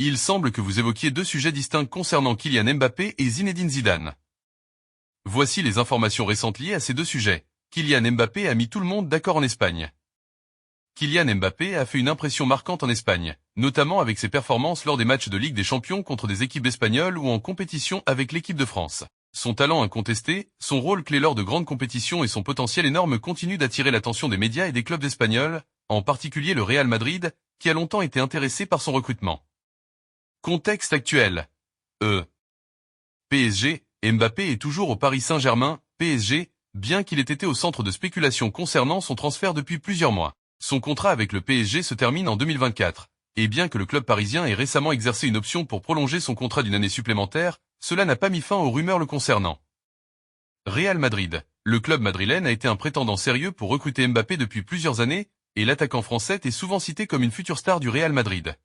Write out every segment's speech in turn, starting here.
Il semble que vous évoquiez deux sujets distincts concernant Kylian Mbappé et Zinedine Zidane. Voici les informations récentes liées à ces deux sujets. Kylian Mbappé a mis tout le monde d'accord en Espagne. Kylian Mbappé a fait une impression marquante en Espagne, notamment avec ses performances lors des matchs de Ligue des Champions contre des équipes espagnoles ou en compétition avec l'équipe de France. Son talent incontesté, son rôle clé lors de grandes compétitions et son potentiel énorme continuent d'attirer l'attention des médias et des clubs espagnols, en particulier le Real Madrid, qui a longtemps été intéressé par son recrutement. Contexte actuel. PSG, Mbappé est toujours au Paris Saint-Germain, PSG, bien qu'il ait été au centre de spéculation concernant son transfert depuis plusieurs mois. Son contrat avec le PSG se termine en 2024, et bien que le club parisien ait récemment exercé une option pour prolonger son contrat d'une année supplémentaire, cela n'a pas mis fin aux rumeurs le concernant. Real Madrid. Le club madrilène a été un prétendant sérieux pour recruter Mbappé depuis plusieurs années, et l'attaquant français est souvent cité comme une future star du Real Madrid.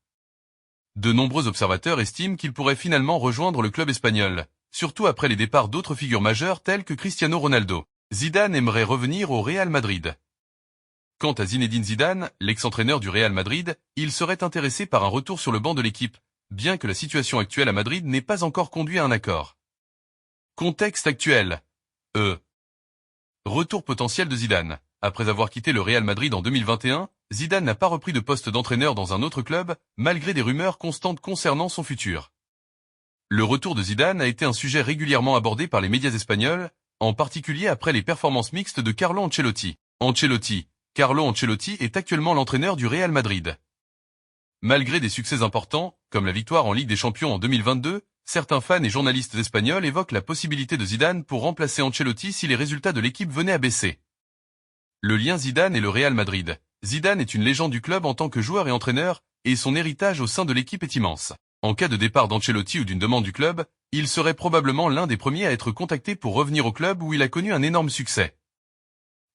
De nombreux observateurs estiment qu'il pourrait finalement rejoindre le club espagnol, surtout après les départs d'autres figures majeures telles que Cristiano Ronaldo. Zidane aimerait revenir au Real Madrid. Quant à Zinedine Zidane, l'ex-entraîneur du Real Madrid, il serait intéressé par un retour sur le banc de l'équipe, bien que la situation actuelle à Madrid n'ait pas encore conduit à un accord. Contexte actuel. Retour potentiel de Zidane. Après avoir quitté le Real Madrid en 2021, Zidane n'a pas repris de poste d'entraîneur dans un autre club, malgré des rumeurs constantes concernant son futur. Le retour de Zidane a été un sujet régulièrement abordé par les médias espagnols, en particulier après les performances mixtes de Carlo Ancelotti. Carlo Ancelotti est actuellement l'entraîneur du Real Madrid. Malgré des succès importants, comme la victoire en Ligue des Champions en 2022, certains fans et journalistes espagnols évoquent la possibilité de Zidane pour remplacer Ancelotti si les résultats de l'équipe venaient à baisser. Le lien Zidane et le Real Madrid. Zidane est une légende du club en tant que joueur et entraîneur, et son héritage au sein de l'équipe est immense. En cas de départ d'Ancelotti ou d'une demande du club, il serait probablement l'un des premiers à être contacté pour revenir au club où il a connu un énorme succès.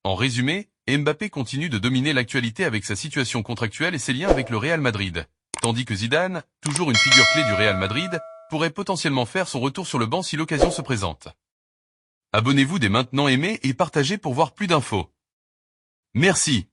En résumé, Mbappé continue de dominer l'actualité avec sa situation contractuelle et ses liens avec le Real Madrid, tandis que Zidane, toujours une figure clé du Real Madrid, pourrait potentiellement faire son retour sur le banc si l'occasion se présente. Abonnez-vous dès maintenant, aimez et partagez pour voir plus d'infos. Merci.